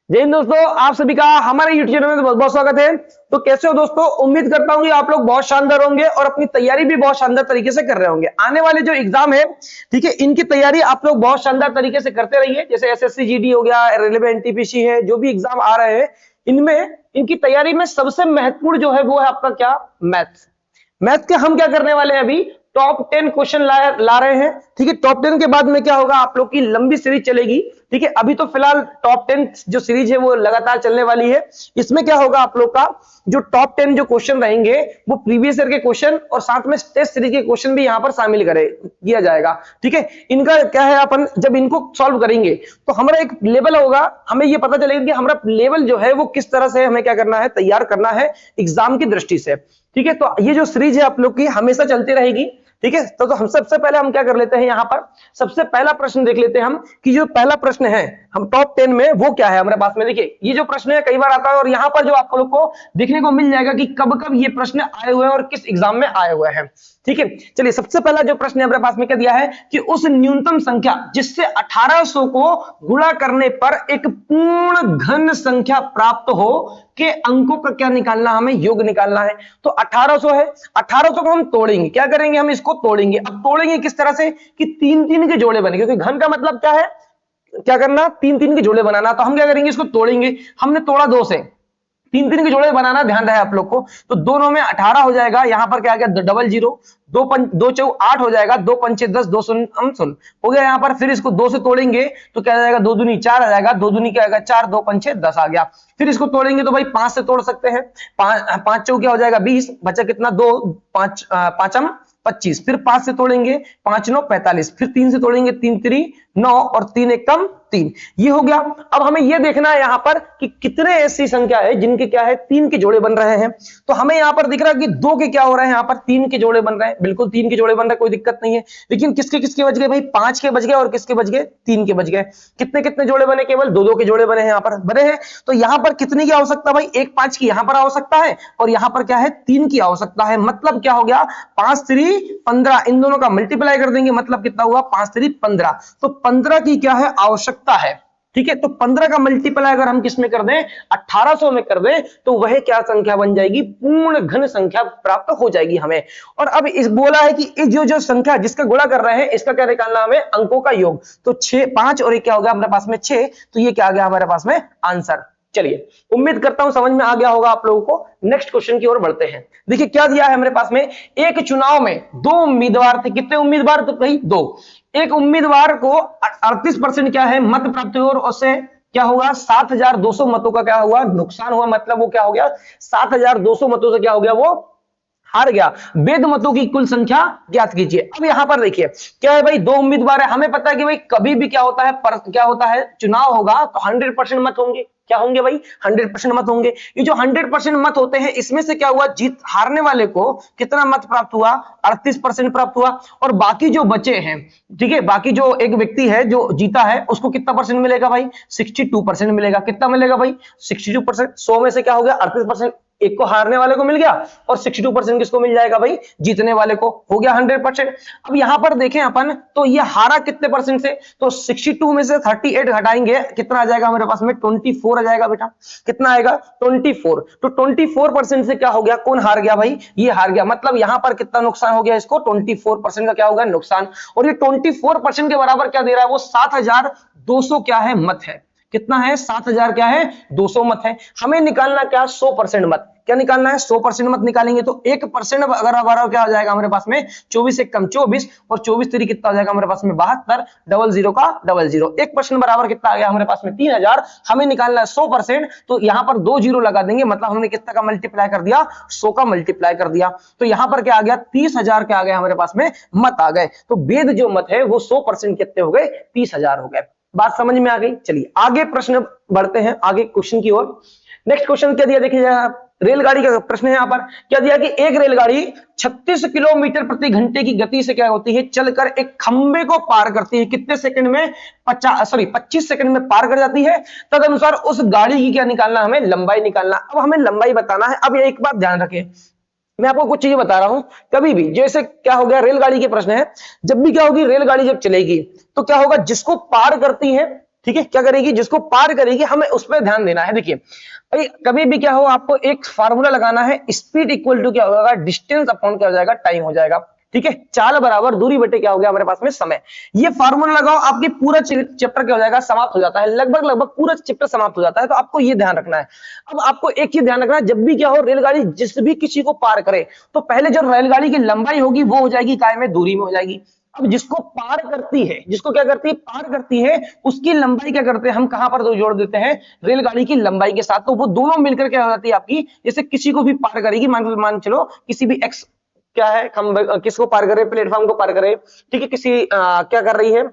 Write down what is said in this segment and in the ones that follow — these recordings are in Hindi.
जय हिंद दोस्तों, आप सभी का हमारे YouTube चैनल में बहुत बहुत स्वागत है। तो कैसे हो दोस्तों? उम्मीद करता हूँ कि आप लोग बहुत शानदार होंगे और अपनी तैयारी भी बहुत शानदार तरीके से कर रहे होंगे। आने वाले जो एग्जाम है, ठीक है, इनकी तैयारी आप लोग बहुत शानदार तरीके से करते रहिए। जैसे एसएससी जीडी हो गया, रेलवे एनटीपीसी है, जो भी एग्जाम आ रहे हैं, इनमें इनकी तैयारी में सबसे महत्वपूर्ण जो है वो है आपका क्या? मैथ। मैथ के हम क्या करने वाले हैं अभी? टॉप 10 क्वेश्चन ला रहे हैं। ठीक है, टॉप 10 के बाद में क्या होगा, आप लोग की लंबी सीरीज चलेगी। ठीक है, अभी तो फिलहाल टॉप 10 जो सीरीज है वो लगातार चलने वाली है। इसमें क्या होगा, आप लोग का जो टॉप 10 जो क्वेश्चन रहेंगे वो प्रीवियस ईयर के क्वेश्चन और साथ में टेस्ट सीरीज के क्वेश्चन भी यहां पर शामिल किया जाएगा। ठीक है, इनका क्या है, अपन जब इनको सॉल्व करेंगे तो हमारा एक लेवल होगा, हमें ये पता चलेगा कि हमारा लेवल जो है वो किस तरह से हमें क्या करना है, तैयार करना है एग्जाम की दृष्टि से। ठीक है, तो ये जो सीरीज है आप लोग की हमेशा चलती रहेगी। ठीक है, तो हम सबसे पहले हम क्या कर लेते हैं, यहां पर सबसे पहला प्रश्न देख लेते हैं हम कि जो पहला प्रश्न है हम टॉप 10 में वो क्या है हमारे पास में। देखिए, ये जो प्रश्न है कई बार आता है और यहां पर जो आप लोग को देखने को मिल जाएगा कि कब कब ये प्रश्न आए हुए हैं और किस एग्जाम में आए हुए हैं। ठीक है, चलिए सबसे पहला जो प्रश्न है हमारे पास में क्या दिया है कि उस न्यूनतम संख्या जिससे 1800 को गुणा करने पर एक पूर्ण घन संख्या प्राप्त हो के अंकों का क्या निकालना, हमें योग निकालना है। तो 1800 है, 1800 को हम तोड़ेंगे, क्या करेंगे, हम इसको तोड़ेंगे। अब तोड़ेंगे किस तरह से कि तीन तीन के जोड़े बने, क्योंकि घन का मतलब क्या है, क्या करना, तीन तीन के जोड़े बनाना। तो हम क्या करेंगे, इसको तोड़ेंगे। हमने तोड़ा 2 से, तीन तीन के जोड़े बनाना, ध्यान रहे आप लोग को। तो दोनों में 18 हो जाएगा, यहां पर क्या आ गया, डबल जीरो, दो चौ 8 हो जाएगा, 2 पंचे 10, 2 शून्य हम सुन हो गया यहां पर। फिर इसको 2 से तोड़ेंगे तो क्या आ जाएगा, 2 दूनी 4 आ जाएगा, 2 दूनी क्या आएगा 4, 2 पंचे 10 आ गया। फिर इसको तोड़ेंगे तो भाई 5 से तोड़ सकते हैं, 5 चौ क्या हो जाएगा 20, बचा कितना 2, 5 5 25। फिर 5 से तोड़ेंगे, 5 9 45। फिर 3 से तोड़ेंगे, 3 3 9 और 3 1 3। ये हो गया। अब हमें यह देखना है यहां पर कि कितने ऐसी संख्या है जिनके क्या है 3 के जोड़े बन रहे हैं। तो हमें यहां पर दिख रहा है कि 2 के क्या हो रहे हैं, यहां पर 3 के जोड़े बन रहे हैं। बिल्कुल 3 के जोड़े बन रहे हैं, कोई दिक्कत नहीं है। लेकिन किसके किसके बच गए भाई, 5 के बच गए और किसके बच गए, 3 के बच गए। कितने कितने जोड़े बने, केवल 2 के जोड़े बने हैं, यहां पर बने हैं। तो यहां पर कितने की आवश्यकता भाई, 1 5 की यहां पर आवश्यकता है और यहां पर क्या है 3 की आवश्यकता है। मतलब क्या हो गया, 5 3 15, इन दोनों का मल्टीप्लाई कर देंगे, मतलब कितना हुआ 5 3 15। तो 15 की क्या है आवश्यकता है। ठीक है, तो 15 का मल्टीप्लाई अगर हम किस में कर दें, 1800 में कर दें, तो वह क्या संख्या बन जाएगी, पूर्ण घन संख्या प्राप्त हो जाएगी हमें। और अब इस बोला है कि इस जो संख्या जिसका गुणा कर रहे हैं इसका क्या निकालना, हमें अंकों का योग। तो 6 5 और एक क्या हो गया हमारे पास में 6, तो ये क्या आ गया हमारे पास में आंसर। चलिए, उम्मीद करता हूं समझ में आ गया होगा आप लोगों को। नेक्स्ट क्वेश्चन की ओर बढ़ते हैं। देखिए क्या दिया है हमारे पास में, एक चुनाव में 2 उम्मीदवार थे। कितने उम्मीदवार? तो भाई 2। एक उम्मीदवार को 38% क्या है मत प्राप्त हुए और उससे क्या होगा 7200 मतों का क्या हुआ, नुकसान हुआ। मतलब वो क्या हो गया, 7200 मतों से क्या हो गया, वो हार गया। वैध मतों की कुल संख्या ज्ञात कीजिए। अब यहां पर देखिए क्या है भाई, 2 उम्मीदवार है। हमें पता है कि भाई कभी भी क्या होता है, क्या होता है, चुनाव होगा तो 100% मत होंगे। क्या होंगे भाई, 100% मत होंगे। ये जो 100% मत होते हैं, इसमें से क्या हुआ, जीत हारने वाले को कितना मत प्राप्त हुआ, 38% प्राप्त हुआ। और बाकी जो बचे हैं, ठीक है, बाकी जो एक व्यक्ति है जो जीता है उसको कितना परसेंट मिलेगा भाई, 62% मिलेगा। कितना मिलेगा भाई, 62%। 100 में से क्या हो गया 38%, एक को हारने वाले को मिल गया और 62% किसको मिल जाएगा भाई, जीतने वाले को। हो गया 100%। अब यहां पर देखें अपन तो ये हारा कितने परसेंट से, तो 62 में से 38 घटाएंगे, कितना आ जाएगा हमारे पास में 24 आ जाएगा बेटा। कितना आएगा 24। तो 24% से क्या हो गया, कौन हार गया भाई, ये हार गया। मतलब यहां पर कितना नुकसान हो गया, इसको 24% का क्या होगा, नुकसान। और ये 24% के बराबर क्या दे रहा है, वो 7200 क्या है मत है। कितना है, 7000 क्या है 200 मत है। हमें निकालना क्या, 100% मत। क्या निकालना है, 100% मत निकालेंगे तो 1% अगर हमारा क्या हो जाएगा हमारे पास में 24 से कम 24 और 24 3 कितना हो जाएगा हमारे पास में 72, डबल जीरो का डबल जीरो। 1% बराबर कितना आ गया हमारे पास में 3000। हमें निकालना है 100%, तो यहां पर 2 जीरो लगा देंगे, मतलब हमने कितना का मल्टीप्लाई कर दिया, 100 का मल्टीप्लाई कर दिया। तो यहां पर क्या आ गया 30,000 क्या आ गया हमारे पास में मत आ गए। तो वेद जो मत है वो 100% कितने हो गए, 30,000 हो गए। बात समझ में आ गई। चलिए आगे प्रश्न बढ़ते हैं, आगे क्वेश्चन की ओर। नेक्स्ट क्वेश्चन क्या दिया देखिए, रेलगाड़ी का प्रश्न है। यहां पर क्या दिया कि एक रेलगाड़ी 36 किलोमीटर प्रति घंटे की गति से क्या होती है, चलकर एक खंबे को पार करती है। कितने सेकंड में, 25 सेकंड में पार कर जाती है। तदनुसार उस गाड़ी की क्या निकालना, हमें लंबाई निकालना। अब हमें लंबाई बताना है। अब एक बात ध्यान रखें, मैं आपको कुछ चीजें बता रहा हूं। कभी भी जैसे क्या हो गया, रेलगाड़ी के प्रश्न है, जब भी क्या होगी, रेलगाड़ी जब चलेगी तो क्या होगा, जिसको पार करती है, ठीक है, क्या करेगी, जिसको पार करेगी, हमें उस पर ध्यान देना है। देखिए भाई कभी भी क्या हो, आपको एक फार्मूला लगाना है, स्पीड इक्वल टू क्या होगा, डिस्टेंस अपॉन क्या हो जाएगा, टाइम हो जाएगा। ठीक है, चाल बराबर दूरी बटे क्या हो गया हमारे पास में समय। ये फार्मूला लगाओ, आपकी पूरा चैप्टर क्या हो जाएगा, समाप्त हो जाता है, लगभग लगभग पूरा चैप्टर समाप्त हो जाता है। तो आपको ये ध्यान रखना है। अब आपको एक चीज ध्यान रखना है, जब भी क्या हो, रेलगाड़ी जिस भी किसी को पार करे, तो पहले जो रेलगाड़ी की लंबाई होगी वो हो जाएगी काय में, दूरी में हो जाएगी। अब जिसको पार करती है, जिसको क्या करती है, पार करती है, उसकी लंबाई क्या करते हैं हम, कहां पर जोड़ देते हैं, रेलगाड़ी की लंबाई के साथ। तो वो दोनों मिलकर क्या हो जाती है आपकी, जैसे किसी को भी पार करेगी, मान चलो किसी भी एक्स क्या है, खंबे किसको पार करे, प्लेटफॉर्म को पार करे, ठीक है, किसी क्या कर रही है,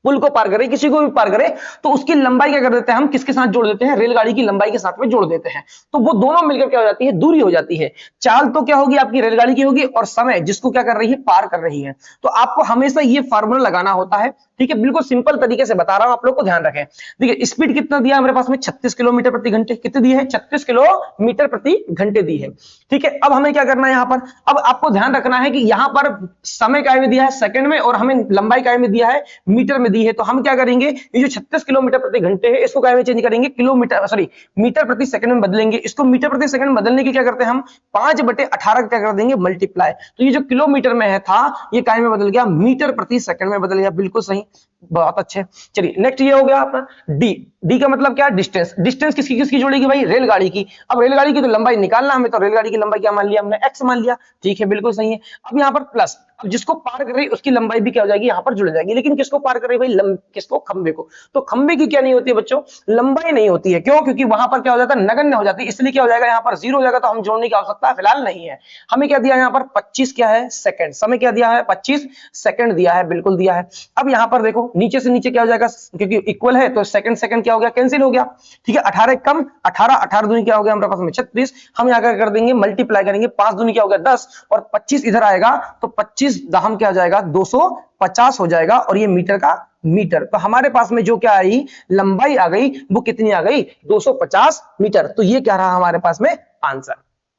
पुल को पार करे, किसी को भी पार करे, तो उसकी लंबाई क्या कर देते हैं हम, किसके साथ जोड़ देते हैं, रेलगाड़ी की लंबाई के साथ में जोड़ देते हैं। तो वो दोनों मिलकर क्या हो जाती है, दूरी हो जाती है। चाल तो क्या होगी आपकी, रेलगाड़ी की होगी, और समय जिसको क्या कर रही है, पार कर रही है। तो आपको हमेशा ये फार्मूला लगाना होता है। ठीक है, बिल्कुल सिंपल तरीके से बता रहा हूं, आप लोग को ध्यान रखें। देखिए स्पीड कितना दिया हमारे पास में, 36 किलोमीटर प्रति घंटे, कितने दिए है, 36 किलोमीटर प्रति घंटे दी है। ठीक है, अब हमें क्या करना है यहाँ पर, अब आपको ध्यान रखना है कि यहाँ पर समय काय में दिया है, सेकंड में, और हमें लंबाई काय में दिया है, मीटर में दी है। तो हम क्या करेंगे, ये जो 36 किलोमीटर प्रति घंटे है, इसको काय में चेंज करेंगे, किलोमीटर, सॉरी, मीटर प्रति सेकंड में बदलेंगे। इसको मीटर प्रति सेकंड में बदलने की क्या करते हैं हम, 5/18 क्या कर देंगे, मल्टीप्लाई। तो ये जो किलोमीटर में है था, ये काय में बदल गया, मीटर प्रति सेकंड में बदल गया। बिल्कुल सही, बहुत अच्छे। चलिए नेक्स्ट ये हो गया आपका डी। डी का मतलब क्या, डिस्टेंस। डिस्टेंस किसकी किसकी जोड़ेगी भाई, रेलगाड़ी की। अब रेलगाड़ी की तो लंबाई निकालना हमें, तो रेलगाड़ी की लंबाई क्या मान लिया हमने, एक्स मान लिया। ठीक है, बिल्कुल सही है। अब यहाँ पर प्लस, अब जिसको पार कर रही उसकी लंबाई भी क्या हो जाएगी, यहाँ पर जुड़ जाएगी। लेकिन किसको पार कर रही भाई, किसको, खंबे को। तो खंबे की क्या नहीं होती है बच्चों, लंबाई नहीं होती है। क्यों, क्योंकि वहां पर क्या हो जाता है, नगण्य हो जाती है, इसलिए क्या हो जाएगा, यहाँ पर 0 हो जाएगा। तो हम जोड़ने की आवश्यकता फिलहाल नहीं है। हमें क्या दिया यहाँ पर, 25 क्या है, सेकंड। समय क्या दिया है, 25 सेकंड दिया है, बिल्कुल दिया है। अब यहाँ पर देखो नीचे से नीचे क्या हो जाएगा, क्योंकि इक्वल है तो सेकंड सेकंड क्या हो गया, कैंसिल हो गया। ठीक है, 18 कम 18, 18 दूनी क्या हो गया हमारे पास में 36। हम यहाँ क्या कर देंगे, मल्टीप्लाई करेंगे, 5 दूनी क्या हो गया 10, और 25 इधर आएगा, तो 25 दहम क्या हो जाएगा, 250 हो जाएगा। और ये मीटर का मीटर, तो हमारे पास में जो क्या आई, लंबाई आ गई, वो कितनी आ गई, 250 मीटर। तो ये क्या रहा हमारे पास में आंसर।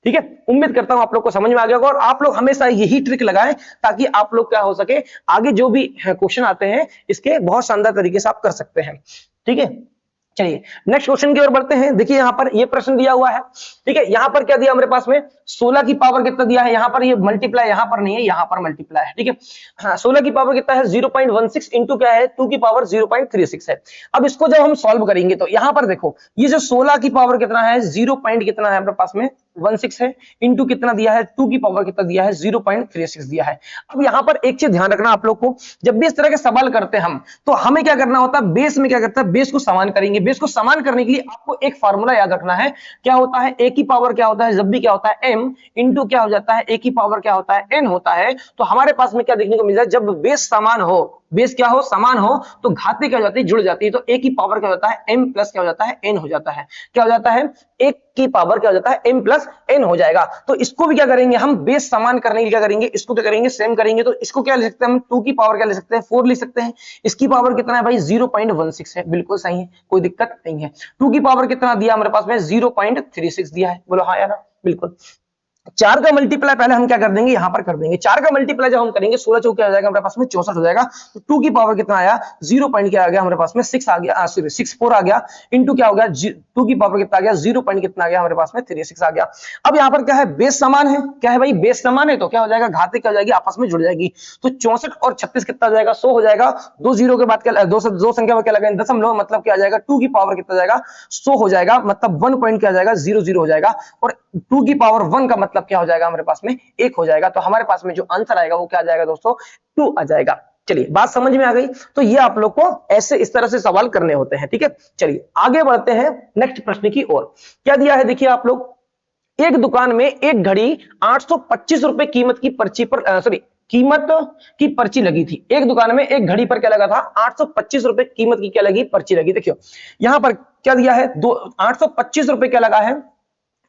ठीक है, उम्मीद करता हूं आप लोग को समझ में आ गया होगा। और आप लोग हमेशा यही ट्रिक लगाएं, ताकि आप लोग क्या हो सके, आगे जो भी क्वेश्चन आते हैं इसके बहुत शानदार तरीके से आप कर सकते हैं। ठीक है, चलिए नेक्स्ट क्वेश्चन की ओर बढ़ते हैं। देखिए यहाँ पर ये प्रश्न दिया हुआ है। ठीक है, यहाँ पर क्या दिया हमारे पास में, 16 की पावर कितना दिया है, यहाँ पर ये मल्टीप्लाई यहाँ पर नहीं है, यहाँ पर मल्टीप्लाई है। ठीक है, हाँ 16 की पावर कितना है, 0.16 इंटू क्या है, 2 की पावर 0.36 है। अब इसको जब हम सॉल्व करेंगे, तो यहाँ पर देखो ये जो 16 की पावर कितना है, 0 पॉइंट कितना है हमारे पास में, 16 है, इंटू कितना दिया है, 2 की पावर कितना दिया है, 0.36 दिया है। अब यहाँ पर एक चीज ध्यान रखना आप लोग को, जब भी इस तरह के सवाल करते हैं हम, तो हमें क्या करना होता है, बेस में क्या करता है, बेस को समान करेंगे। बेस को समान करने के लिए आपको एक फार्मूला याद रखना है, क्या होता है, ए की पावर क्या होता है, जब भी क्या होता है m इंटू क्या हो जाता है, ए की पावर क्या होता है, n होता है। तो हमारे पास में क्या देखने को मिल जाए, जब बेस समान हो, बेस क्या हो, समान हो, तो घातें क्या हो जाती है, जुड़ जाती है। तो ए की पावर क्या होता है, m प्लस क्या हो जाता है, n हो जाता है। क्या हो जाता है, एक की पावर क्या हो जाता है, m प्लस n हो जाएगा। तो इसको भी क्या करेंगे हम, बेस समान करने के लिए क्या करेंगे, इसको क्या करेंगे, सेम करेंगे। तो इसको क्या ले सकते हैं हम, 2 की पावर क्या ले सकते हैं, 4 ले सकते हैं। इसकी पावर कितना है भाई, 0.16 है, बिल्कुल सही है, कोई दिक्कत नहीं है। 2 की पावर कितना दिया हमारे पास में, 0.36 दिया है, बोलो हाँ या ना, बिल्कुल। 4 का मल्टीप्लाई पहले हम क्या कर देंगे, यहां पर कर देंगे। 4 का मल्टीप्लाई जब हम करेंगे, 16 चौक क्या हो जाएगा हमारे पास में, 64 हो जाएगा। तो 2 की पावर कितना आया, 0 पॉइंट क्या आ गया हमारे पास में, 6 आ गया, सॉरी 64 आ गया, इंटू क्या हो गया, 2 की पावर कितना आ गया, 0 पॉइंट कितना आ गया हमारे पास में, 36 आ गया। अब यहाँ पर क्या है, बेस समान है, क्या है भाई, बेस समान है, तो क्या हो जाएगा, घाते क्या हो जाएगी, आपस में जुड़ जाएगी। तो 64 और 36 कितना हो जाएगा, 100 हो जाएगा। 2 जीरो के बाद क्या, दो संख्या में क्या लगाएंगे, दशमलव, मतलब क्या आ जाएगा, 2 की पावर कितना जाएगा, 100 हो जाएगा, मतलब 1 पॉइंट क्या आ जाएगा, 00 हो जाएगा। और 2 की पावर 1 का मतलब क्या हो जाएगा हमारे पास में, 1 हो जाएगा। तो हमारे पास में जो आंसर आएगा वो क्या आ जाएगा दोस्तों, 2 आ जाएगा। चलिए बात समझ में आ गई। तो ये आप लोग को ऐसे इस तरह से सवाल करने होते हैं। ठीक है, चलिए आगे बढ़ते हैं नेक्स्ट प्रश्न की ओर। क्या दिया है देखिए आप लोग, एक दुकान में एक घड़ी 825 रुपए कीमत की पर्ची पर, सॉरी कीमत की पर्ची लगी थी। एक दुकान में एक घड़ी पर क्या लगा था, 825 रुपए कीमत की क्या लगी, पर्ची लगी। देखियो यहां पर क्या दिया है, 825 रुपए क्या लगा है,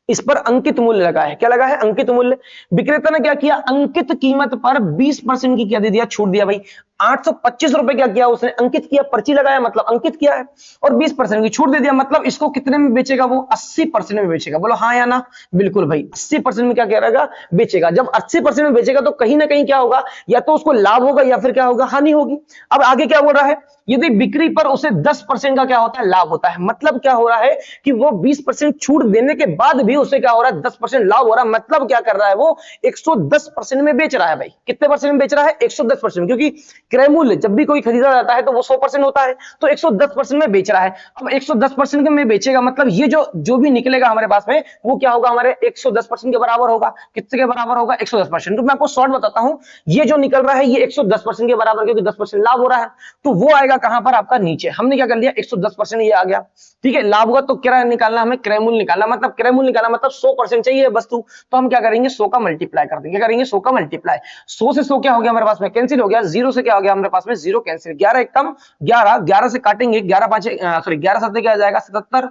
इस पर अंकित मूल्य लगा है। क्या लगा है, अंकित मूल्य। विक्रेता ने क्या किया, अंकित कीमत पर 20% की क्या दे दिया, छूट दिया भाई। 825 रुपए क्या किया उसने, अंकित किया, पर्ची लगाया मतलब अंकित किया है, और 20% की छूट दे दिया, मतलब इसको कितने में बेचेगा वो, 80% में बेचेगा। बोलो हाँ या ना, बिल्कुल भाई 80% में क्या कह रहेगा, बेचेगा। जब 80% में बेचेगा तो कहीं ना कहीं क्या होगा, या तो उसको लाभ होगा या फिर क्या होगा, हानि होगी। अब आगे क्या बोल रहा है, यदि बिक्री पर उसे 10% का क्या होता है, लाभ होता है। मतलब क्या हो रहा है कि वो 20% छूट देने के बाद भी उसे क्या हो रहा है, 10% लाभ हो रहा है। मतलब क्या कर रहा है वो, 110% में बेच रहा है भाई। कितने परसेंट में बेच रहा है, 110%, क्योंकि क्रय मूल्य जब भी कोई खरीदा जाता है तो वो 100% होता है, तो 110% में बेच रहा है। अब 110% में बेचेगा मतलब ये जो भी निकलेगा हमारे पास में वो क्या होगा, हमारे 110% के बराबर होगा। कितने के बराबर होगा, 110%। तो मैं आपको शॉर्ट बताता हूं, ये जो निकल रहा है ये 110% के बराबर, क्योंकि 10% लाभ हो रहा है, तो वो आएगा कहां पर, आपका नीचे। हमने क्या कर लिया, 110% ये आ गया, ठीक है। लाभ होगा तो क्या निकालना, हमें क्रय मूल्य निकालना, मतलब क्रय मूल्य निकालना मतलब 100% चाहिए वस्तु, तो हम क्या करेंगे, 100 का मल्टीप्लाई कर देंगे। क्या करेंगे, 100 का मल्टीप्लाई। 100 से 100 क्या हो गया हमारे पास में, कैंसिल हो गया। 0 से क्या हो गया हमारे पास में, 0 कैंसिल। 11 एक कम 11, 11 से काटेंगे, 11 पांचे सॉरी 11 7 क्या आ जाएगा, 77,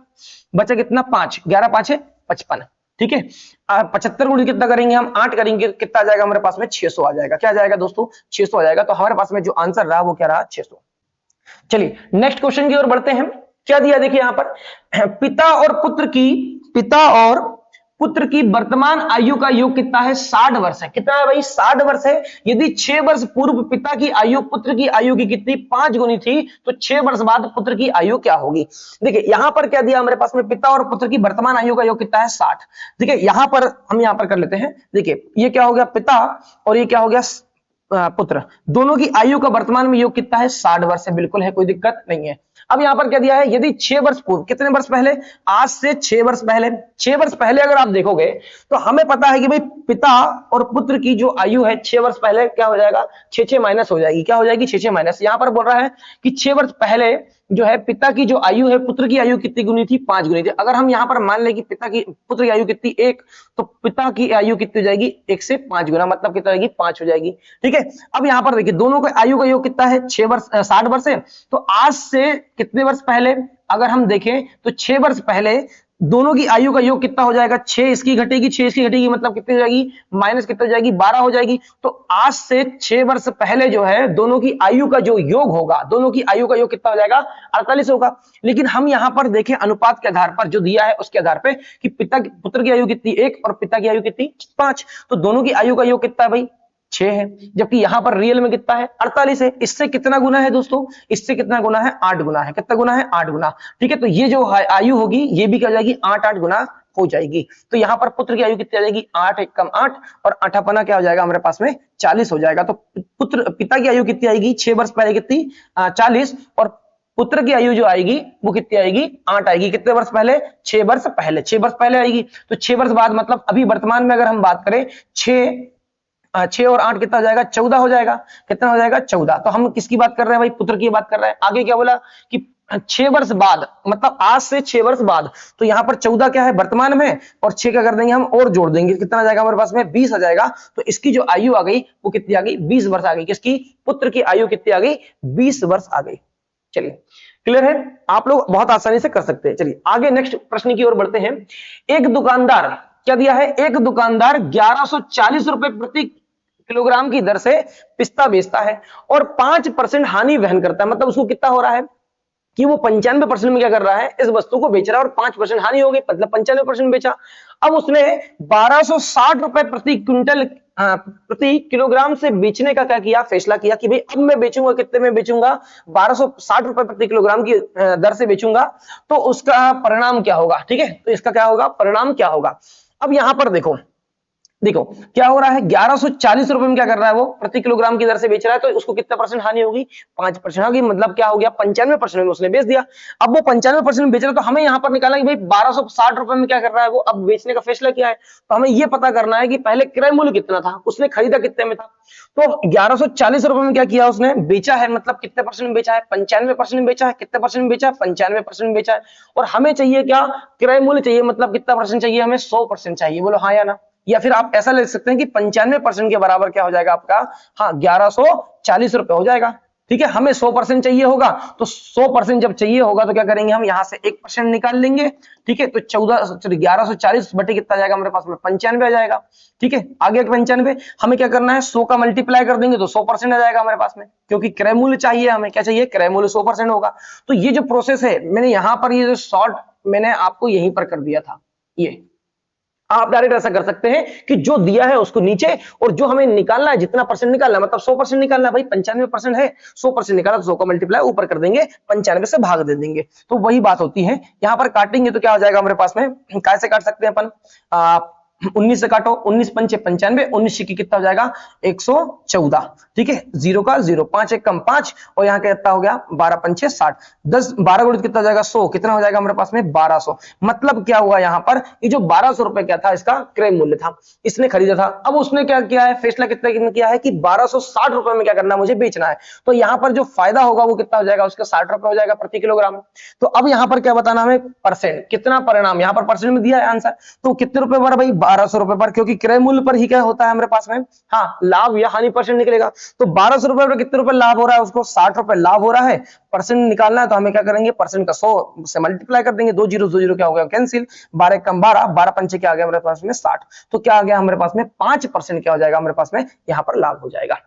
बचा कितना 5, 11 पांचे 55, ठीक है। 75 गुणित कितना करेंगे हम, 8 करेंगे, कितना आ जाएगा हमारे पास में, 600 आ जाएगा। क्या आ जाएगा दोस्तों, 600 आ जाएगा। तो हमारे पास में जो आंसर रहा वो क्या रहा, 600। चलिए नेक्स्ट क्वेश्चन की ओर बढ़ते हैं। क्या दिया देखिए यहां पर, पिता और पुत्र की वर्तमान आयु का योग कितना है, 60 वर्ष है। कितना है भाई, 60 वर्ष है। यदि 6 वर्ष पूर्व पिता की आयु पुत्र की आयु की कितनी 5 गुनी थी, तो 6 वर्ष बाद पुत्र की आयु क्या होगी। देखिए यहां पर क्या दिया हमारे पास में, पिता और पुत्र की वर्तमान आयु का योग कितना है, 60। देखिए यहां पर हम यहां पर कर लेते हैं। देखिए ये क्या हो गया पिता और ये क्या हो गया पुत्र, दोनों की आयु का वर्तमान में योग कितना है, 60 वर्ष है। बिल्कुल है, कोई दिक्कत नहीं है। अब यहां पर क्या दिया है, यदि 6 वर्ष पूर्व, कितने वर्ष पहले, आज से 6 वर्ष पहले, 6 वर्ष पहले अगर आप देखोगे तो हमें पता है कि भाई पिता और पुत्र की जो आयु है 6 वर्ष पहले क्या हो जाएगा, 6 माइनस हो जाएगी। क्या हो जाएगी, 6 माइनस। यहां पर बोल रहा है कि 6 वर्ष पहले जो है पिता की जो आयु है पुत्र की आयु कितनी गुनी थी, 5 गुनी थी। अगर हम यहां पर मान लें कि पुत्र की आयु कितनी 1, तो पिता की आयु कितनी हो जाएगी, 1 से 5 गुना, मतलब कितना जाएगी, 5 हो जाएगी, ठीक है। अब यहां पर देखिए दोनों के आयु का योग कितना है, 6 वर्ष 60 वर्ष है। तो आज से कितने वर्ष पहले अगर हम देखें तो 6 वर्ष पहले दोनों की आयु का योग कितना हो जाएगा, 6 इसकी घटेगी, 6 इसकी घटेगी, मतलब कितनी हो जाएगी, माइनस कितनी हो जाएगी, 12 हो जाएगी। तो आज से 6 वर्ष पहले जो है दोनों की आयु का जो योग होगा, दोनों की आयु का योग कितना हो जाएगा, 48 होगा। लेकिन हम यहां पर देखें अनुपात के आधार पर जो दिया है उसके आधार पर कि पुत्र की आयु कितनी 1 और पिता की आयु कितनी 5, तो दोनों की आयु का योग कितना है भाई, 6 है। जबकि यहां पर रियल में कितना है, 48 है। इससे कितना गुना है दोस्तों, इससे कितना गुना है, 8 गुना है। कितना गुना है, 8 गुना, ठीक है। तो ये जो आयु होगी ये भी क्या हो जाएगी, 8 गुना हो जाएगी। तो यहां पर पुत्र की आयु कितनी आ जाएगी, 8 एक कम 8 और 8 क्या हो जाएगा हमारे पास में, 40 हो जाएगा। तो पिता की आयु कितनी आएगी, 6 वर्ष पहले कितनी 40, और पुत्र की आयु जो आएगी वो कितनी आएगी, 8 आएगी। कितने वर्ष पहले, 6 वर्ष पहले, 6 वर्ष पहले आएगी। तो 6 वर्ष बाद मतलब अभी वर्तमान में अगर हम बात करें, 6 और 8 कितना हो जाएगा, 14 हो जाएगा। कितना हो जाएगा, 14। तो हम किसकी बात कर रहे हैं भाई, पुत्र की बात कर रहे हैं। आगे क्या बोला कि 6 वर्ष बाद, मतलब आज से 6 वर्ष बाद, तो यहां पर 14 क्या है वर्तमान में, और 6 क्या कर देंगे हम और जोड़ देंगे, कितना आ जाएगा हमारे पास में, 20 आ जाएगा। तो इसकी जो आयु आ गई वो कितनी आ गई, 20 वर्ष आ गई। किसकी, पुत्र की आयु कितनी आ गई, 20 वर्ष आ गई। चलिए क्लियर है, आप लोग बहुत आसानी से कर सकते हैं। चलिए आगे नेक्स्ट प्रश्न की ओर बढ़ते हैं। एक दुकानदार, क्या दिया है, एक दुकानदार 1140 रुपए प्रति किलोग्राम की दर से पिस्ता बेचता है और 5% हानि वहन करता है। मतलब उसको कितना हो रहा है कि वो 95% में क्या कर रहा है, इस वस्तु को बेच रहा है और 5% हानि हो गई, मतलब 95% बेचा। अब उसने 1260 रुपए प्रति क्विंटल प्रति किलोग्राम से बेचने का क्या किया, फैसला किया कि भाई अब मैं बेचूंगा, कितने में बेचूंगा, 1260 रुपए प्रति किलोग्राम की दर से बेचूंगा। तो उसका परिणाम क्या होगा, ठीक है। तो इसका क्या होगा, परिणाम क्या होगा। अब यहां पर देखो क्या हो रहा है, 1140 रुपए में क्या कर रहा है वो, प्रति किलोग्राम की दर से बेच रहा है। तो उसको कितना परसेंट हानि होगी, 5% होगी। मतलब क्या हो गया, 95% में उसने बेच दिया। अब वो 95% में बेच रहा है, तो हमें यहां पर निकालना कि भाई 1260 रुपए में क्या कर रहा है वो, अब बेचने का फैसला किया है। तो हमें ये पता करना है कि पहले क्रय मूल्य कितना था, उसने खरीदा कितने में था। तो 1140 रुपए में क्या किया उसने, बेचा है। मतलब कितने परसेंट में बेचा है, 95% में बेचा है। कितने परसेंट में बेचा है, 95% में बेचा है। और हमें चाहिए क्या, क्रय मूल्य चाहिए। मतलब कितना परसेंट चाहिए हमें, 100% चाहिए। बोलो हाँ या ना। या फिर आप ऐसा ले सकते हैं कि 95% के बराबर क्या हो जाएगा आपका, हाँ 1140 रुपए हो जाएगा। ठीक है, हमें 100% चाहिए होगा, तो 100% जब चाहिए होगा तो क्या करेंगे हम, यहां से 1% निकाल लेंगे। ठीक है, तो 1140 बटे कितना जाएगा हमारे पास में, 95 आ जाएगा। ठीक है, आगे 95, हमें क्या करना है, 100 का मल्टीप्लाई कर देंगे तो 100% आ जाएगा हमारे पास में, क्योंकि क्रय मूल्य चाहिए हमें, क्या चाहिए, क्रय मूल्य 100% होगा। तो ये जो प्रोसेस है, मैंने यहां पर ये जो शॉर्ट मैंने आपको यहीं पर कर दिया था। ये आप डायरेक्ट ऐसा कर सकते हैं कि जो दिया है उसको नीचे, और जो हमें निकालना है, जितना परसेंट निकालना है, मतलब 100% निकालना है भाई, 95% है, 100% निकाला तो 100 का मल्टीप्लाई ऊपर कर देंगे, 95 से भाग दे देंगे। तो वही बात होती है, यहां पर काटेंगे तो क्या हो जाएगा हमारे पास में, कैसे काट सकते हैं अपन, 19 से काटो, 19 पंचे 95, 19 की कितना हो जाएगा, 114। ठीक है, 0 का 0, 5 एक कम 5, और यहाँ कितना हो गया, 12 पंचे 60, 10 12 गुणित कितना हो जाएगा, 100, कितना हो जाएगा हमारे पास में, 1200। मतलब क्या हुआ यहाँ पर, ये जो 1200 रुपए क्या था, इसका क्रय मूल्य था, इसने खरीदा था। अब उसने क्या किया है, फैसला कितना किया है कि 1260 रुपए में क्या करना है, मुझे बेचना है। तो यहाँ पर जो फायदा होगा वो कितना हो जाएगा, उसका 60 रुपए हो जाएगा प्रति किलोग्राम। तो अब यहाँ पर क्या बताना हमें, परसेंट, कितना परिणाम, यहाँ पर परसेंट में दिया है आंसर, तो कितने रुपए पर भाई, 1200 रुपए पर, क्योंकि क्रय मूल्य पर ही क्या होता है हमारे पास में, हाँ, लाभ या हानि परसेंट निकलेगा। तो 1200 रुपए पर कितने रुपए लाभ हो रहा है, उसको 60 रुपए लाभ हो रहा है। परसेंट निकालना है तो हमें क्या करेंगे, परसेंट का 100 से मल्टीप्लाई कर देंगे, 2 जीरो 2 जीरो क्या हो गया, कैंसिल, 12 कम 12, 12 पंचे क्या आ गया हमारे पास में, 60। तो क्या आ गया हमारे पास में, 5% क्या हो जाएगा हमारे पास में, यहाँ पर लाभ हो जाएगा।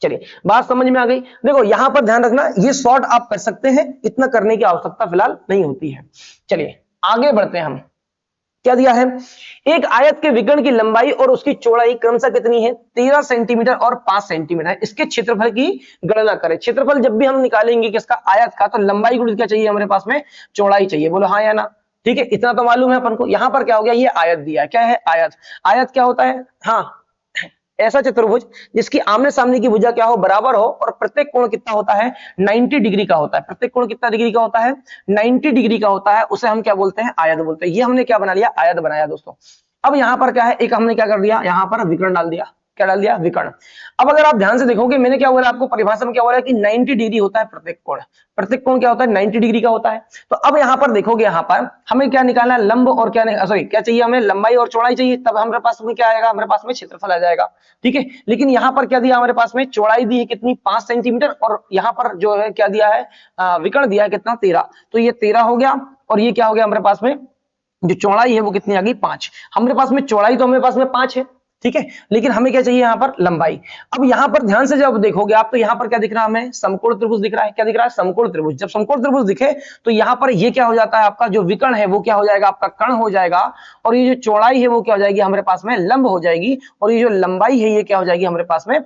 चलिए, बात समझ में आ गई। देखो यहां पर ध्यान रखना, ये शॉर्ट आप कर सकते हैं, इतना करने की आवश्यकता फिलहाल नहीं होती है। चलिए आगे बढ़ते हैं हम, क्या दिया है, एक आयत के विकर्ण की लंबाई और उसकी चौड़ाई क्रमशः कितनी है, 13 सेंटीमीटर और 5 सेंटीमीटर है। इसके क्षेत्रफल की गणना करें। क्षेत्रफल जब भी हम निकालेंगे किसका, आयत का, तो लंबाई गुणित क्या चाहिए हमारे पास में, चौड़ाई चाहिए, बोलो हाँ या ना। ठीक है, इतना तो मालूम है अपन को। यहां पर क्या हो गया, ये आयत दिया है, क्या है, आयत। आयत क्या होता है, हाँ, ऐसा चतुर्भुज जिसकी आमने सामने की भुजा क्या हो, बराबर हो, और प्रत्येक कोण कितना होता है, 90 डिग्री का होता है। प्रत्येक कोण कितना डिग्री का होता है, 90 डिग्री का होता है, उसे हम क्या बोलते हैं, आयत बोलते हैं। ये हमने क्या बना लिया, आयत बनाया दोस्तों। अब यहां पर क्या है, एक हमने क्या कर दिया, यहां पर विकर्ण डाल दिया, क्या डाल दिया, विकर्ण। अब अगर आप ध्यान से देखोगे, मैंने क्या बोला आपको, परिभाषा में क्या बोला कि 90 डिग्री होता है प्रत्येक कोण, प्रत्येक कोण क्या होता है, 90 डिग्री का होता है। तो अब यहां पर देखोगे, यहां पर हमें क्या निकालना है, लंब और क्या, सॉरी क्या चाहिए हमें, लंबाई और चौड़ाई चाहिए, तब हमारे पास में क्या आएगा, हमारे पास में क्षेत्रफल आ जाएगा। ठीक है, लेकिन यहां पर क्या दिया हमारे पास में, चौड़ाई दी है कितनी, 5 सेंटीमीटर, और यहां पर जो है क्या दिया है, विकर्ण दिया है कितना, 13। तो ये 13 हो गया, और ये क्या हो गया हमारे पास में, जो चौड़ाई है वो कितनी आ गई, 5। हमारे पास में चौड़ाई तो हमारे पास में 5 है, ठीक है, लेकिन हमें क्या चाहिए यहाँ पर, लंबाई। अब यहाँ पर ध्यान से जब देखोगे आप, तो यहाँ पर क्या दिख रहा है हमें, समकोण त्रिभुज दिख रहा है। क्या दिख रहा है, समकोण त्रिभुज। जब समकोण त्रिभुज दिखे तो यहाँ पर ये क्या हो जाता है, आपका जो विकर्ण है वो क्या हो जाएगा, आपका कर्ण हो जाएगा, और ये जो चौड़ाई है वो क्या हो जाएगी हमारे पास में, लंब हो जाएगी, और ये जो लंबाई है ये क्या हो जाएगी हमारे पास में,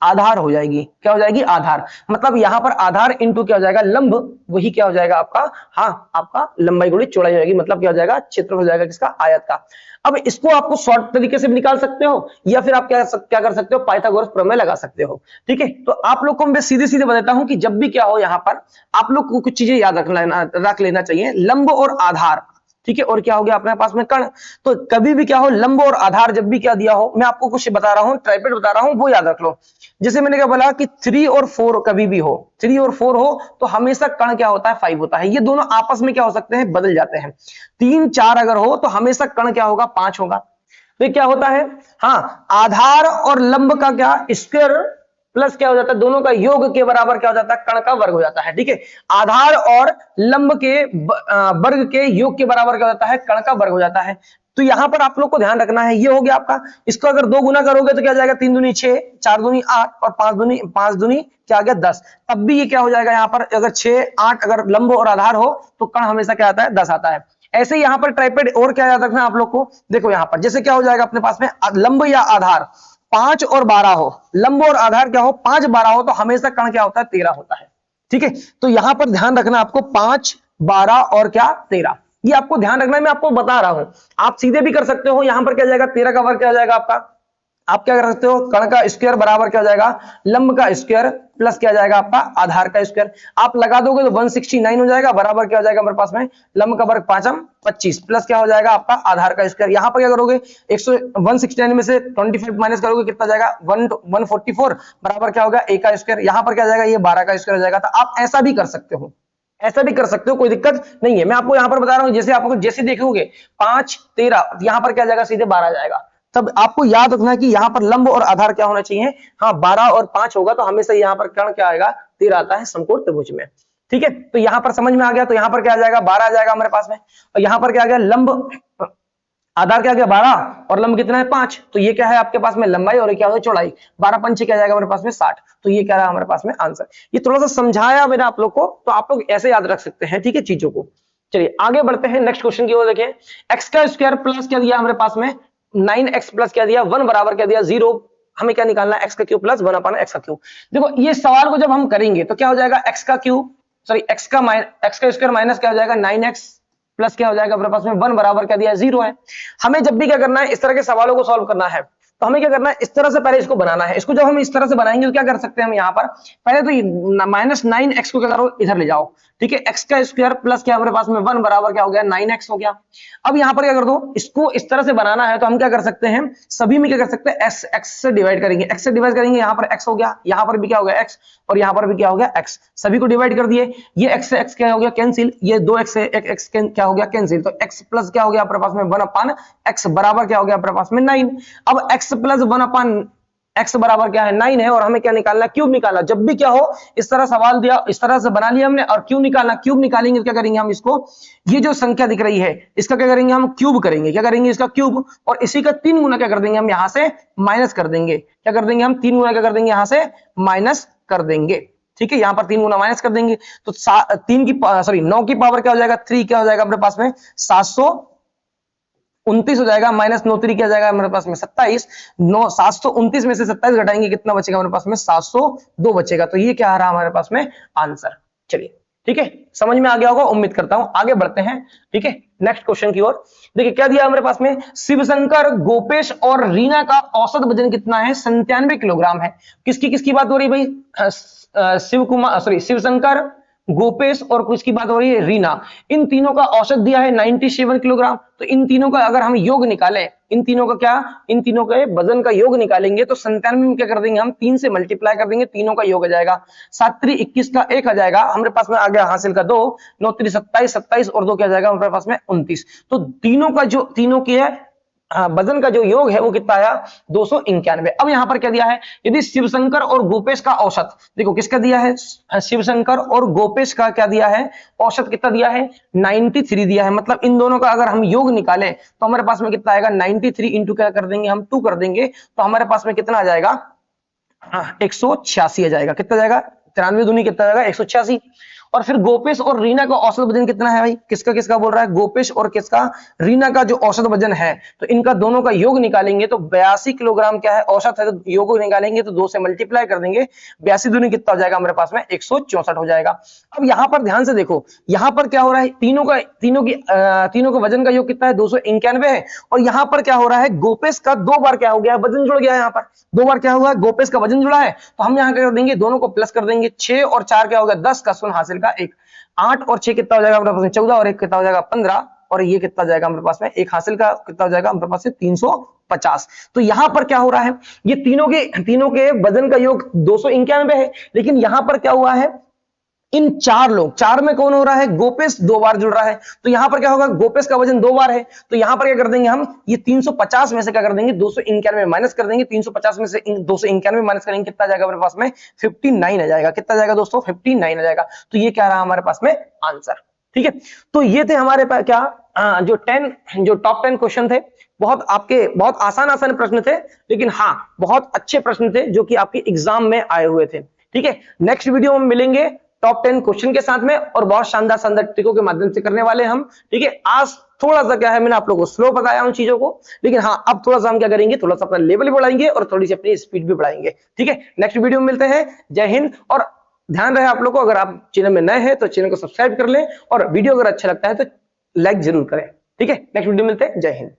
आधार हो जाएगी। क्या हो जाएगी, आधार। मतलब यहां पर आधार इंटू क्या हो जाएगा, लंब, वही क्या हो जाएगा आपका, हाँ, आपका लंबाई गुणित चौड़ाई हो जाएगी। मतलब क्या हो जाएगा, क्षेत्र हो जाएगा किसका, आयत का। अब इसको आपको शॉर्ट तरीके से भी निकाल सकते हो, या फिर आप क्या कर सकते हो, पाइथागोरस प्रमेय लगा सकते हो। ठीक है, तो आप लोग को मैं सीधे सीधे बताता हूं कि जब भी क्या हो, यहां पर आप लोग को कुछ चीजें याद रख लेना चाहिए, लंब और आधार। ठीक है, और क्या हो गया अपने पास में, कर्ण। तो कभी भी क्या हो, लंब और आधार जब भी क्या दिया हो, मैं आपको कुछ बता रहा हूं, ट्राइपेड बता रहा हूं, वो याद रख लो। जैसे मैंने क्या बोला कि 3 और 4 कभी भी हो, 3 और 4 हो तो हमेशा कर्ण क्या होता है, 5 होता है। ये दोनों आपस में क्या हो सकते हैं, बदल जाते हैं। 3 4 अगर हो तो हमेशा कर्ण क्या होगा, 5 होगा। तो ये क्या होता है, हाँ, आधार और लंब का क्या, स्क्वायर प्लस क्या हो जाता है, दोनों का योग के बराबर क्या हो जाता है, कर्ण का वर्ग हो जाता है। ठीक है, आधार और लंब के वर्ग के योग के बराबर क्या हो जाता है, कर्ण का वर्ग हो जाता है। तो यहां पर आप लोग को ध्यान रखना है, ये हो गया आपका। इसको अगर 2 गुना करोगे तो क्या जाएगा, 3 दूनी 6, 4 दूनी 8, और 5 दूनी क्या आ गया, 10। तब भी ये क्या हो जाएगा, यहाँ पर अगर 6 8 अगर लंब और आधार हो तो कर्ण हमेशा क्या आता है, 10 आता है। ऐसे ही यहाँ पर ट्राइपेड और क्या याद रखना आप लोग को, देखो यहाँ पर जैसे क्या हो जाएगा अपने पास में, लंब या आधार 5 और 12 हो, लंब और आधार क्या हो, 5 12 हो, तो हमेशा कर्ण क्या होता है, 13 होता है। ठीक है, तो यहां पर ध्यान रखना आपको, 5 12 और क्या, 13, ये आपको ध्यान रखना है, मैं आपको बता रहा हूं। आप सीधे भी कर सकते हो, यहां पर क्या जाएगा, 13 का वर्ग क्या हो जाएगा आपका, आप क्या कर सकते हो, कर्ण का स्क्वायर बराबर क्या हो जाएगा, लंब का स्क्वायर प्लस क्या जाएगा आपका, आधार का स्क्वायर। आप लगा दोगे तो 169 हो जाएगा, बराबर क्या हो जाएगा हमारे पास में, लंब का वर्ग 5 25 प्लस क्या हो जाएगा आपका, आधार का स्क्वायर। यहां पर क्या करोगे, 169 में से 25 माइनस करोगे, कितना जाएगा 144, बराबर क्या होगा, a का स्क्वायर। यहां पर क्या जाएगा, ये 12 का स्क्वायर हो जाएगा। तो आप ऐसा भी कर सकते हो, ऐसा भी कर सकते हो, कोई दिक्कत नहीं है। मैं आपको यहां पर बता रहा हूं, जैसे आपको जैसे देखोगे 5 13, यहां पर क्या जाएगा, सीधे 12 जाएगा। तब आपको याद रखना है कि यहाँ पर लंब और आधार क्या होना चाहिए। हाँ 12 और 5 होगा तो हमेशा यहाँ पर कर्ण क्या आएगा, 13 आता है समकोण त्रिभुज में। ठीक है, तो यहाँ पर समझ में आ गया। तो यहाँ पर क्या आ जाएगा 12 आ जाएगा हमारे पास में, और यहाँ पर क्या आ गया लंब आधार क्या आ गया 12 और लंब कितना है 5, तो ये क्या है आपके पास में लंबाई और ये क्या है चौड़ाई। 12 पंचे क्या जाएगा हमारे पास में 60, तो ये क्या रहा हमारे पास में आंसर। ये थोड़ा सा समझाया मैंने आप लोग को, तो आप लोग ऐसे याद रख सकते हैं, ठीक है चीजों को। चलिए आगे बढ़ते हैं नेक्स्ट क्वेश्चन की ओर। देखिए एक्स का स्क्वायर प्लस क्या दिया हमारे पास में 9x प्लस क्या दिया 1 बराबर क्या दिया 0। हमें क्या निकालना है, एक्स का क्यूब प्लस 1 अपॉन एक्स का क्यूब। देखो ये सवाल को जब हम करेंगे तो क्या हो जाएगा, एक्स का क्यूब सॉरी एक्स का स्क्वायर माइनस क्या हो जाएगा 9x प्लस क्या हो जाएगा अपने पास में 1 बराबर क्या दिया 0 है। हमें जब भी क्या करना है, इस तरह के सवालों को सॉल्व करना है, तो हमें क्या करना है, इस तरह से पहले इसको बनाना है। इसको जब हम इस तरह से बनाएंगे तो क्या कर सकते हैं हम यहाँ पर, पहले तो -9x को क्या करो इधर ले जाओ, ठीक है। एक्स का स्क्वायर प्लस क्या हमारे पास में 1 बराबर क्या हो गया 9x हो गया। अब यहाँ पर क्या कर दो, इसको इस तरह से बनाना है तो हम क्या कर सकते हैं, सभी में क्या कर सकते हैं x से डिवाइड करेंगे, x से डिवाइड करेंगे, यहाँ पर x हो गया, यहाँ पर भी क्या हो गया x, और यहाँ पर भी क्या हो गया x, सभी को डिवाइड कर दिए। ये x से x क्या हो गया कैंसिल, ये 2x से x क्या हो गया कैंसिल, तो x प्लस क्या हो गया अपने पास में 1 अपान x बराबर क्या हो गया अपने पास में 9। अब x प्लस 1 अपान x बराबर क्या है 9 है, और हमें क्या निकालना, क्यूब निकालना। जब भी क्या हो इस तरह सवाल दिया, इस तरह से बना लिया हमने, और क्यूब निकालना, क्यूब निकालेंगे क्या करेंगे हम इसको, ये जो संख्या दिख रही है इसका क्या करेंगे हम क्यूब करेंगे, क्या करेंगे इसका क्यूब, और इसी का 3 गुना क्या कर देंगे हम यहाँ से माइनस कर देंगे, क्या कर देंगे हम 3 गुना क्या कर देंगे यहाँ से माइनस कर देंगे, ठीक है। यहाँ पर 3 गुना माइनस कर देंगे तो 9 की पावर क्या हो जाएगा 3 क्या हो जाएगा अपने पास में 729 हो जाएगा, माइनस 9 3 क्या जाएगा हमारे पास में 27। 729 में से 27 घटाएंगे कितना बचेगा हमारे पास में 702 बचेगा, तो ये क्या आ रहा हमारे पास में आंसर। चलिए ठीक है, समझ में आ गया होगा उम्मीद करता हूं। आगे बढ़ते हैं, ठीक है नेक्स्ट क्वेश्चन की ओर। देखिए क्या दिया हमारे पास में, शिवशंकर, गोपेश और रीना का औसत वजन कितना है 97 किलोग्राम है। किसकी किसकी बात हो रही है भाई, शिवशंकर, गोपेश और किसकी बात हो रही है रीना। इन तीनों का औसत दिया है 97 किलोग्राम। तो इन तीनों का अगर हम योग निकालें, इन तीनों का क्या, इन तीनों के वजन का योग निकालेंगे तो 97 में क्या कर देंगे हम 3 से मल्टीप्लाई कर देंगे, तीनों का योग आ जाएगा 7 3 21 का 1 आ जाएगा हमारे पास में, आ गया हासिल का 2 9 3 27 27 और 2 क्या आ जाएगा हमारे पास में 29। तो तीनों का जो तीनों की है वजन का जो योग है वो कितना आया 291। अब यहां पर क्या दिया है, यदि शिवशंकर और गोपेश का औसत, देखो किसका दिया है, शिवशंकर और गोपेश का क्या दिया है औसत, कितना दिया है 93 दिया है। मतलब इन दोनों का अगर हम योग निकालें तो हमारे पास में कितना आएगा 93 इंटू क्या कर देंगे हम 2 कर देंगे, तो हमारे पास में कितना आ जाएगा 186 आ जाएगा। कितना जाएगा 93 दूनी कितना जाएगा 186। और फिर गोपेश और रीना का औसत वजन कितना है भाई, किसका किसका बोल रहा है, गोपेश और किसका रीना का जो औसत वजन है, तो इनका दोनों का योग निकालेंगे तो 82 किलोग्राम क्या है औसत है, तो योग निकालेंगे तो 2 से मल्टीप्लाई कर देंगे, 82 दूनी कितना हो जाएगा हमारे पास में 164 हो जाएगा। अब यहां पर ध्यान से देखो, यहां पर क्या हो रहा है, तीनों का वजन का योग कितना है 291 है, और यहां पर क्या हो रहा है गोपेश का 2 बार क्या हो गया वजन जुड़ गया है, यहाँ पर 2 बार क्या हुआ गोपेश का वजन जुड़ा है, तो हम यहाँ क्या कर देंगे दोनों को प्लस कर देंगे, 6 और 4 क्या होगा 10 का शून्य हासिल का 1, 8 और 6 कितना हो जाएगा हमारे पास में 14 और 1 कितना हो जाएगा 15, और ये कितना जाएगा हमारे पास में 1 हासिल का कितना हो जाएगा हमारे पास से 350। तो यहां पर क्या हो रहा है, ये तीनों के वजन का योग 291 है, लेकिन यहां पर क्या हुआ है, इन चार में कौन हो रहा है गोपेश 2 बार जुड़ रहा है, तो यहां पर क्या होगा गोपेश का वजन 2 बार है, तो यहां पर क्या कर देंगे हम ये 350 में से क्या कर देंगे 291 माइनस कर देंगे, 350 में से 291 माइनस करेंगे कितना जाएगा हमारे पास में 59 आ जाएगा। कितना जाएगा दोस्तों 59 आ जाएगा। तो ये क्या रहा हमारे पास में आंसर, ठीक है। तो ये थे हमारे पास क्या जो टॉप 10 क्वेश्चन थे, बहुत आसान प्रश्न थे, लेकिन हाँ बहुत अच्छे प्रश्न थे जो कि आपके एग्जाम में आए हुए थे, ठीक है। नेक्स्ट वीडियो में मिलेंगे टॉप 10 क्वेश्चन के साथ में, और बहुत शानदार ट्रिकों के माध्यम से करने वाले हम, ठीक है। आज थोड़ा सा क्या है मैंने आप लोगों को स्लो बताया उन चीजों को, लेकिन हाँ अब थोड़ा सा हम क्या करेंगे, थोड़ा सा अपना लेवल भी बढ़ाएंगे और थोड़ी सी अपनी स्पीड भी बढ़ाएंगे, ठीक है। नेक्स्ट वीडियो में मिलते हैं, जय हिंद। और ध्यान रहे आप लोग को, अगर आप चैनल में नए हैं तो चैनल को सब्सक्राइब कर लें, और वीडियो अगर अच्छा लगता है तो लाइक जरूर करें, ठीक है। नेक्स्ट वीडियो मिलते हैं, जय हिंद।